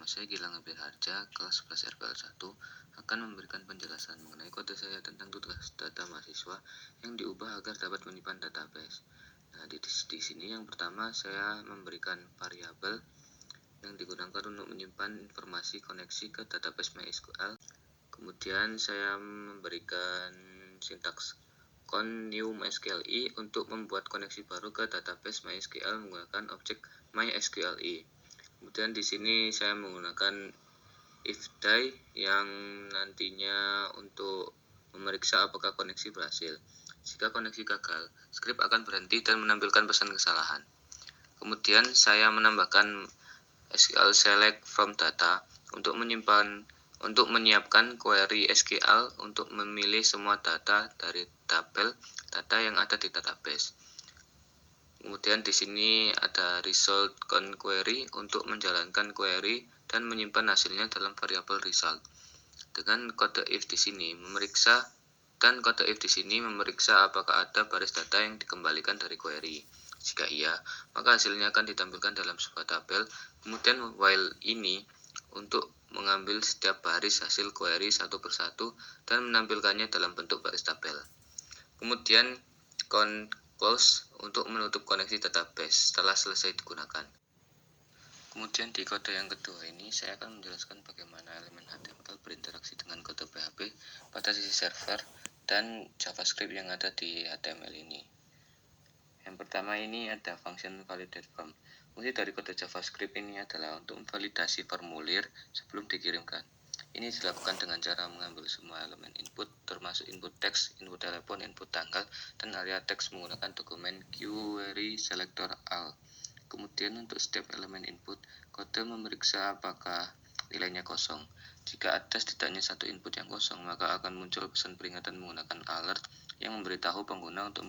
saya Gilang Harja, kelas 11 RPL 1, akan memberikan penjelasan mengenai kode saya tentang tugas data mahasiswa yang diubah agar dapat menyimpan database. Nah, di sini yang pertama saya memberikan variabel yang digunakan untuk menyimpan informasi koneksi ke database MySQL. Kemudian saya memberikan sintaks con new MySQLi untuk membuat koneksi baru ke database MySQL menggunakan objek MySQLi. Kemudian di sini saya menggunakan if die yang nantinya untuk memeriksa apakah koneksi berhasil. Jika koneksi gagal, skrip akan berhenti dan menampilkan pesan kesalahan. Kemudian saya menambahkan SQL select from data untuk menyiapkan query SQL untuk memilih semua data dari tabel data yang ada di database. Kemudian di sini ada result con query untuk menjalankan query dan menyimpan hasilnya dalam variabel result. Dengan kode if di sini memeriksa apakah ada baris data yang dikembalikan dari query. Jika iya, maka hasilnya akan ditampilkan dalam sebuah tabel. Kemudian while ini untuk mengambil setiap baris hasil query satu persatu dan menampilkannya dalam bentuk baris tabel. Kemudian close untuk menutup koneksi database setelah selesai digunakan. Kemudian di kode yang kedua ini saya akan menjelaskan bagaimana elemen HTML berinteraksi dengan kode PHP pada sisi server dan JavaScript yang ada di HTML ini. Yang pertama ini ada function validate form. Fungsi dari kode JavaScript ini adalah untuk memvalidasi formulir sebelum dikirimkan. Ini dilakukan dengan cara mengambil semua elemen input, termasuk input teks, input telepon, input tanggal, dan area teks menggunakan dokumen query selector all. Kemudian untuk setiap elemen input, kode memeriksa apakah nilainya kosong. Jika ada setidaknya satu input yang kosong, maka akan muncul pesan peringatan menggunakan alert yang memberitahu pengguna untuk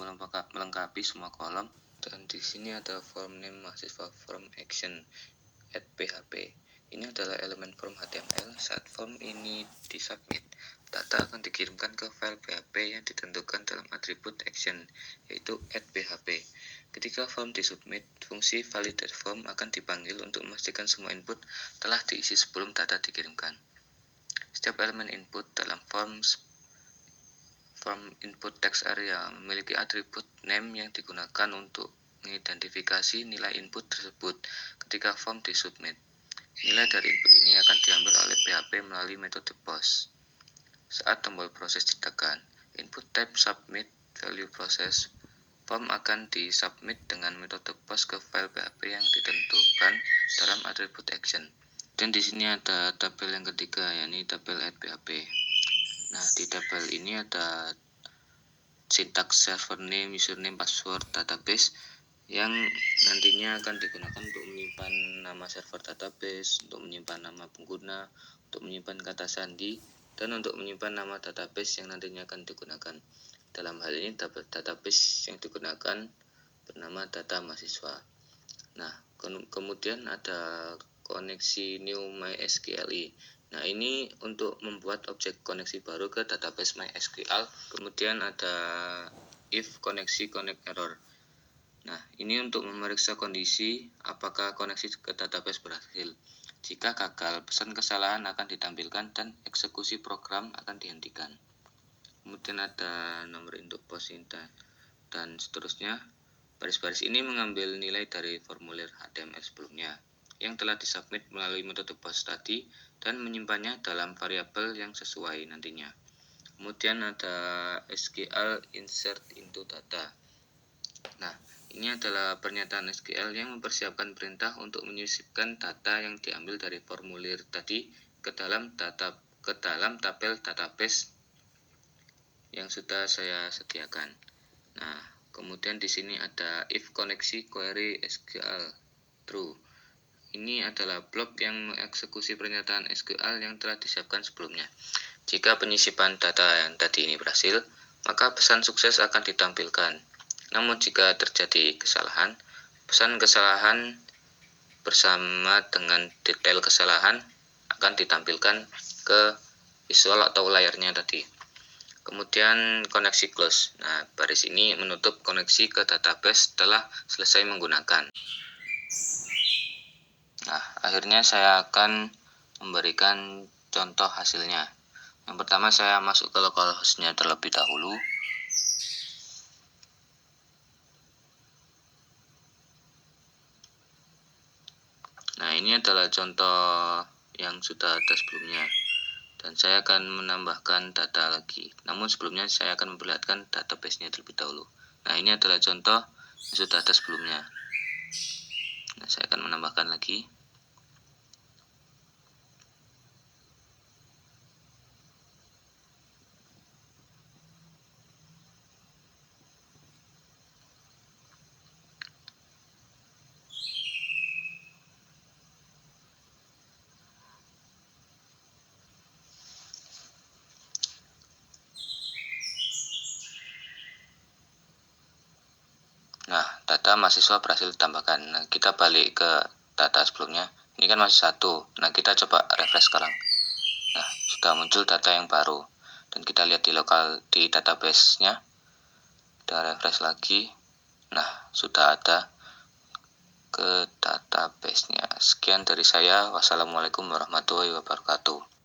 melengkapi semua kolom. Dan di sini ada form name mahasiswa form action at PHP. Ini adalah elemen form HTML. Saat form ini disubmit, data akan dikirimkan ke file PHP yang ditentukan dalam atribut action, yaitu @php. Ketika form disubmit, fungsi validate form akan dipanggil untuk memastikan semua input telah diisi sebelum data dikirimkan. Setiap elemen input dalam form input text area memiliki atribut name yang digunakan untuk mengidentifikasi nilai input tersebut ketika form disubmit. Nilai dari input ini akan diambil oleh PHP melalui metode post. Saat tombol proses ditekan, input type submit value process, form akan disubmit dengan metode post ke file PHP yang ditentukan dalam atribut action. Dan di sini ada tabel yang ketiga, yakni tabel @php. Nah, di tabel ini ada sintaks server name, username, password, database yang nantinya akan digunakan untuk menyimpan nama server database, untuk menyimpan nama pengguna, untuk menyimpan kata sandi, dan untuk menyimpan nama database yang nantinya akan digunakan. Dalam hal ini database yang digunakan bernama data mahasiswa. Nah, kemudian ada koneksi new MySQLi. Nah, ini untuk membuat objek koneksi baru ke database MySQL. Kemudian ada if koneksi connect error. Nah, ini untuk memeriksa kondisi apakah koneksi ke database berhasil. Jika gagal, pesan kesalahan akan ditampilkan dan eksekusi program akan dihentikan. Kemudian ada nomor induk post dan seterusnya. Baris-baris ini mengambil nilai dari formulir HTML sebelumnya yang telah disubmit melalui metode post tadi dan menyimpannya dalam variabel yang sesuai nantinya. Kemudian ada SQL insert into data. Nah, ini adalah pernyataan SQL yang mempersiapkan perintah untuk menyisipkan data yang diambil dari formulir tadi ke dalam tabel database yang sudah saya sediakan. Nah, kemudian di sini ada if koneksi query SQL true. Ini adalah blok yang mengeksekusi pernyataan SQL yang telah disiapkan sebelumnya. Jika penyisipan data yang tadi ini berhasil, maka pesan sukses akan ditampilkan. Namun jika terjadi kesalahan, pesan kesalahan bersama dengan detail kesalahan akan ditampilkan ke visual atau layarnya tadi. Kemudian koneksi close. Nah, baris ini menutup koneksi ke database setelah selesai menggunakan. Nah, akhirnya saya akan memberikan contoh hasilnya. Yang pertama, saya masuk ke localhost-nya terlebih dahulu. Nah, ini adalah contoh yang sudah ada sebelumnya. Dan saya akan menambahkan data lagi. Namun sebelumnya saya akan memperlihatkan database-nya terlebih dahulu. Nah, ini adalah contoh yang sudah ada sebelumnya. Nah, saya akan menambahkan lagi. Nah, data mahasiswa berhasil ditambahkan. Nah, kita balik ke data sebelumnya. Ini kan masih 1. Nah, kita coba refresh sekarang. Nah, sudah muncul data yang baru. Dan kita lihat di database-nya. Kita refresh lagi. Nah, sudah ada ke database-nya. Sekian dari saya. Wassalamualaikum warahmatullahi wabarakatuh.